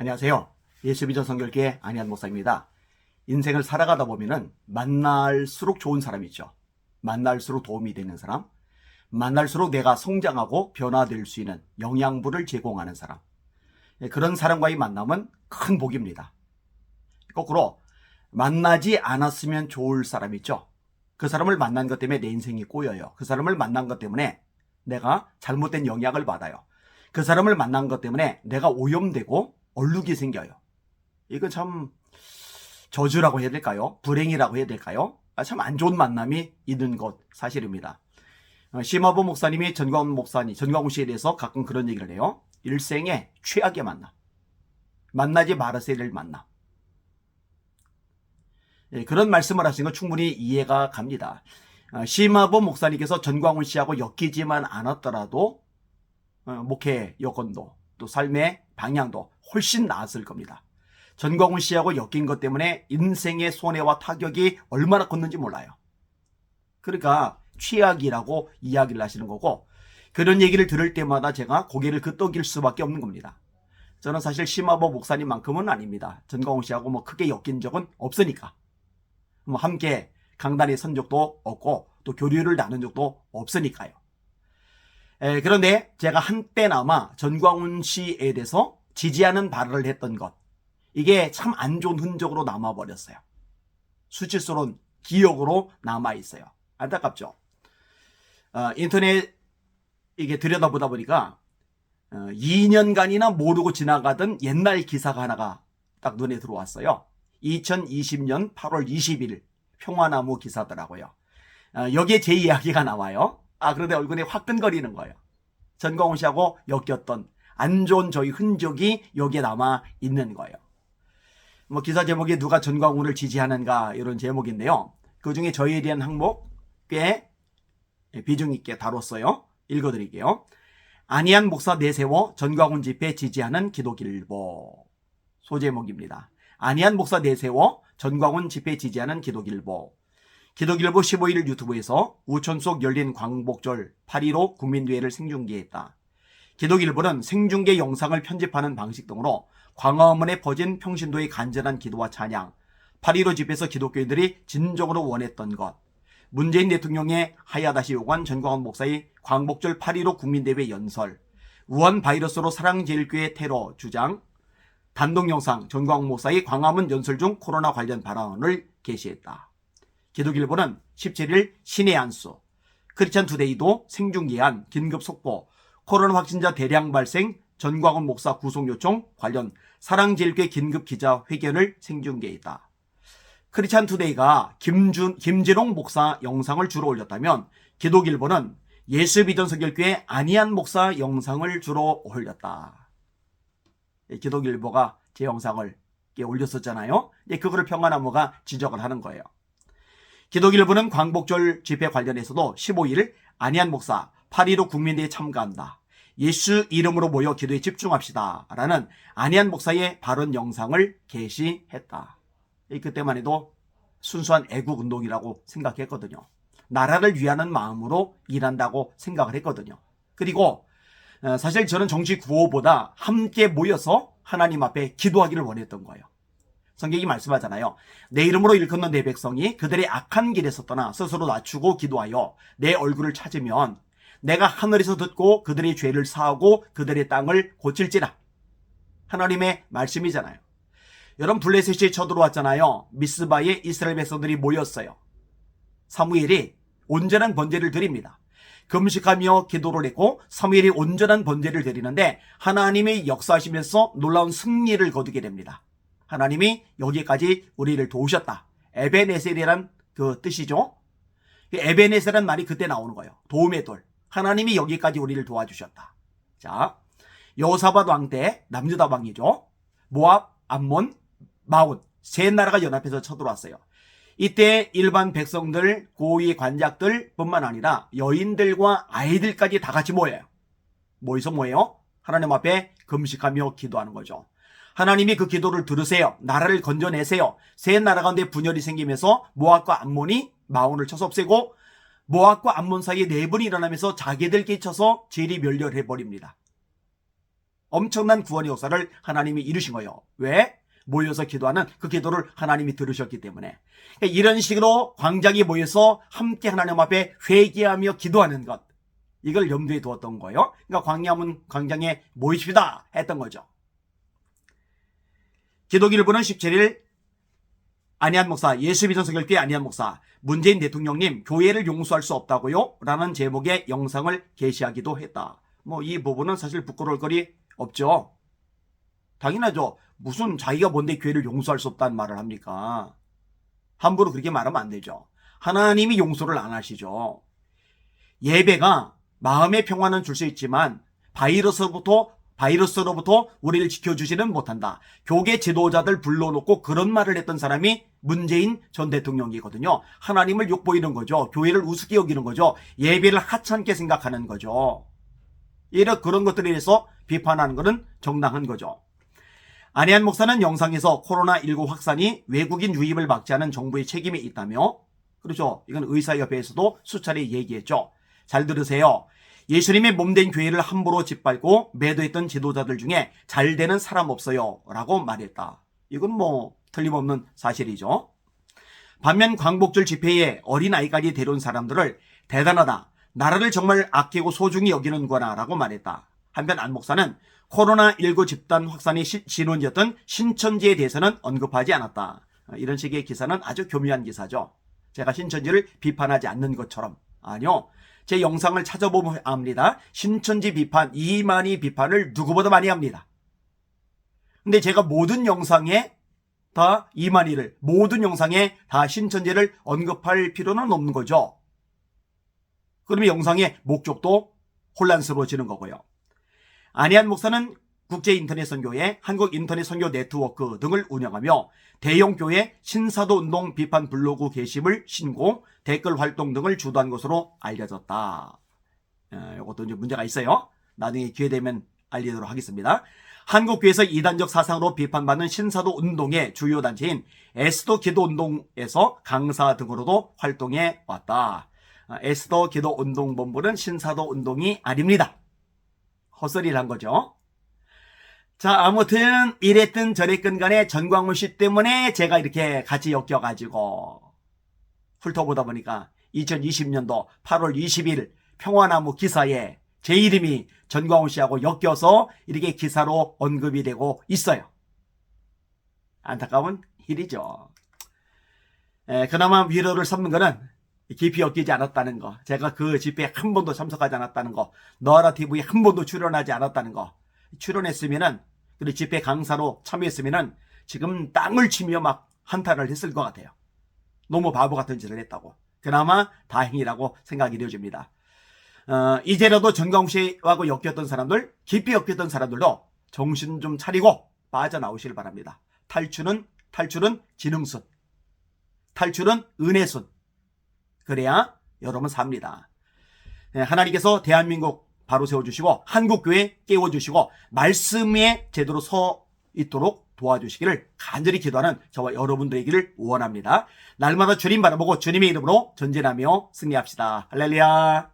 안녕하세요. 예수비전 성결교회 안희한 목사입니다. 인생을 살아가다 보면은 만날수록 좋은 사람이 있죠. 만날수록 도움이 되는 사람, 만날수록 내가 성장하고 변화될 수 있는 영양분을 제공하는 사람. 그런 사람과의 만남은 큰 복입니다. 거꾸로 만나지 않았으면 좋을 사람 있죠. 그 사람을 만난 것 때문에 내 인생이 꼬여요. 그 사람을 만난 것 때문에 내가 잘못된 영향을 받아요. 그 사람을 만난 것 때문에 내가 오염되고 얼룩이 생겨요. 이거 참 저주라고 해야 될까요? 불행이라고 해야 될까요? 참 안 좋은 만남이 있는 것 사실입니다. 심화보 목사님이 전광훈 씨에 대해서 가끔 그런 얘기를 해요. 일생의 최악의 만남. 만나지 말았어야 될 만남. 그런 말씀을 하신 건 충분히 이해가 갑니다. 심화보 목사님께서 전광훈 씨하고 엮이지만 않았더라도 목회 여건도 또 삶의 방향도 훨씬 나았을 겁니다. 전광훈 씨하고 엮인 것 때문에 인생의 손해와 타격이 얼마나 컸는지 몰라요. 그러니까 최악이라고 이야기를 하시는 거고, 그런 얘기를 들을 때마다 제가 고개를 끄덕일 수밖에 없는 겁니다. 저는 사실 심화보 목사님만큼은 아닙니다. 전광훈 씨하고 크게 엮인 적은 없으니까. 함께 강단에 선 적도 없고 또 교류를 나눈 적도 없으니까요. 그런데 제가 한때나마 전광훈 씨에 대해서 지지하는 발언을 했던 것, 이게 참 안 좋은 흔적으로 남아버렸어요. 수치스러운 기억으로 남아있어요. 안타깝죠. 인터넷 이게 들여다보다 보니까 2년간이나 모르고 지나가던 옛날 기사가 하나가 딱 눈에 들어왔어요. 2020년 8월 20일 평화나무 기사더라고요. 여기에 제 이야기가 나와요. 그런데 얼굴에 화끈거리는 거예요. 전광훈 씨하고 엮였던 안 좋은 저희 흔적이 여기에 남아 있는 거예요. 기사 제목이 누가 전광훈을 지지하는가 이런 제목인데요. 그 중에 저희에 대한 항목 꽤 비중 있게 다뤘어요. 읽어드릴게요. 안희한 목사 내세워 전광훈 집회 지지하는 기독일보. 소제목입니다. 안희한 목사 내세워 전광훈 집회 지지하는 기독일보. 기독일보 15일 유튜브에서 우천 속 열린 광복절 8.15 국민대회를 생중계했다. 기독일보는 생중계 영상을 편집하는 방식 등으로 광화문에 퍼진 평신도의 간절한 기도와 찬양, 8.15 집회에서 기독교인들이 진정으로 원했던 것, 문재인 대통령의 하야다시 요구한 전광훈 목사의 광복절 8.15 국민대회 연설, 우한 바이러스로 사랑제일교회 테러 주장, 단독 영상 전광훈 목사의 광화문 연설 중 코로나 관련 발언을 게시했다. 기독일보는 17일 신의 안수, 크리스찬 투데이도 생중계한 긴급 속보, 코로나 확진자 대량 발생, 전광훈 목사 구속 요청 관련 사랑제일교회 긴급 기자회견을 생중계했다. 크리스찬 투데이가 김진홍 목사 영상을 주로 올렸다면 기독일보는 예수비전 성결교회 안희한 목사 영상을 주로 올렸다. 기독일보가 제 영상을 올렸었잖아요. 그거를 평화나무가 지적을 하는 거예요. 기독일보는 광복절 집회 관련해서도 15일 안희한 목사 8.15 국민대회에 참가한다. 예수 이름으로 모여 기도에 집중합시다. 라는 안희한 목사의 발언 영상을 게시했다. 그때만 해도 순수한 애국운동이라고 생각했거든요. 나라를 위하는 마음으로 일한다고 생각을 했거든요. 그리고 사실 저는 정치 구호보다 함께 모여서 하나님 앞에 기도하기를 원했던 거예요. 성경이 말씀하잖아요. 내 이름으로 일컫는 내 백성이 그들의 악한 길에서 떠나 스스로 낮추고 기도하여 내 얼굴을 찾으면 내가 하늘에서 듣고 그들의 죄를 사하고 그들의 땅을 고칠지라. 하나님의 말씀이잖아요. 여러분, 블레셋이 쳐들어왔잖아요. 미스바에 이스라엘 백성들이 모였어요. 사무엘이 온전한 번제를 드립니다. 금식하며 기도를 했고 사무엘이 온전한 번제를 드리는데 하나님이 역사하시면서 놀라운 승리를 거두게 됩니다. 하나님이 여기까지 우리를 도우셨다. 에베네셀이란 그 뜻이죠. 에베네셀이란 말이 그때 나오는 거예요. 도움의 돌. 하나님이 여기까지 우리를 도와주셨다. 자, 여호사밧 왕 때 남유다 왕이죠. 모압, 암몬, 마온 세 나라가 연합해서 쳐들어왔어요. 이때 일반 백성들, 고위 관작들 뿐만 아니라 여인들과 아이들까지 다 같이 모여요. 모여서 뭐예요? 하나님 앞에 금식하며 기도하는 거죠. 하나님이 그 기도를 들으세요. 나라를 건져내세요. 세 나라 가운데 분열이 생기면서 모압과 암몬이 마온을 쳐서 없애고 모압과 암몬 사이에 내분이 일어나면서 자기들끼리 쳐서 제리 멸렬해버립니다. 엄청난 구원의 역사를 하나님이 이루신 거예요. 왜? 모여서 기도하는 그 기도를 하나님이 들으셨기 때문에. 그러니까 이런 식으로 광장에 모여서 함께 하나님 앞에 회개하며 기도하는 것, 이걸 염두에 두었던 거예요. 그러니까 광장에 모이십시다 했던 거죠. 기독일보는 17일 안희한 목사, 예수비전서교회 안희한 목사, 문재인 대통령님 교회를 용서할 수 없다고요? 라는 제목의 영상을 게시하기도 했다. 이 부분은 사실 부끄러울 거리 없죠. 당연하죠. 무슨 자기가 뭔데 교회를 용서할 수 없다는 말을 합니까? 함부로 그렇게 말하면 안 되죠. 하나님이 용서를 안 하시죠. 예배가 마음의 평화는 줄 수 있지만 바이러스로부터 우리를 지켜주지는 못한다. 교계 지도자들 불러놓고 그런 말을 했던 사람이 문재인 전 대통령이거든요. 하나님을 욕보이는 거죠. 교회를 우습게 여기는 거죠. 예배를 하찮게 생각하는 거죠. 그런 것들에 대해서 비판하는 것은 정당한 거죠. 안희한 목사는 영상에서 코로나19 확산이 외국인 유입을 막지 않은 정부의 책임이 있다며, 그렇죠. 이건 의사협회에서도 수차례 얘기했죠. 잘 들으세요. 예수님의 몸된 교회를 함부로 짓밟고 매도했던 지도자들 중에 잘 되는 사람 없어요 라고 말했다. 이건 틀림없는 사실이죠. 반면 광복절 집회에 어린아이까지 데려온 사람들을 대단하다, 나라를 정말 아끼고 소중히 여기는구나 라고 말했다. 한편 안 목사는 코로나19 집단 확산의 진원지였던 신천지에 대해서는 언급하지 않았다. 이런 식의 기사는 아주 교묘한 기사죠. 제가 신천지를 비판하지 않는 것처럼. 아니요. 제 영상을 찾아보면 압니다. 신천지 비판, 이만희 비판을 누구보다 많이 합니다. 근데 제가 모든 영상에 다 이만희를, 모든 영상에 다 신천지를 언급할 필요는 없는 거죠. 그러면 영상의 목적도 혼란스러워지는 거고요. 안희한 목사는 국제인터넷선교회, 한국인터넷선교 네트워크 등을 운영하며 대형 교회 신사도운동 비판 블로그 게시물 신고, 댓글 활동 등을 주도한 것으로 알려졌다. 이것도 이제 문제가 있어요. 나중에 기회 되면 알리도록 하겠습니다. 한국교회에서 이단적 사상으로 비판받는 신사도운동의 주요 단체인 에스더 기도운동에서 강사 등으로도 활동해 왔다. 에스더 기도운동본부는 신사도운동이 아닙니다. 헛소리를 한 거죠. 자, 아무튼 이랬든 저랬든 간에 전광훈 씨 때문에 제가 이렇게 같이 엮여가지고 훑어보다 보니까 2020년도 8월 20일 평화나무 기사에 제 이름이 전광훈 씨하고 엮여서 이렇게 기사로 언급이 되고 있어요. 안타까운 일이죠. 그나마 위로를 삼는 거는 깊이 엮이지 않았다는 거, 제가 그 집회에 한 번도 참석하지 않았다는 거, 너아라 TV에 한 번도 출연하지 않았다는 거, 출연했으면은, 그리고 집회 강사로 참여했으면은 지금 땅을 치며 막 한탄을 했을 것 같아요. 너무 바보 같은 짓을 했다고. 그나마 다행이라고 생각이 되어집니다. 이제라도 전광훈 씨하고 엮였던 사람들, 깊이 엮였던 사람들도 정신 좀 차리고 빠져나오시길 바랍니다. 탈출은 지능순, 탈출은 은혜순. 그래야 여러분 삽니다. 하나님께서 대한민국 바로 세워주시고 한국교회 깨워주시고 말씀에 제대로 서 있도록 도와주시기를 간절히 기도하는 저와 여러분들이기를 원합니다. 날마다 주님 바라보고 주님의 이름으로 전진하며 승리합시다. 할렐루야.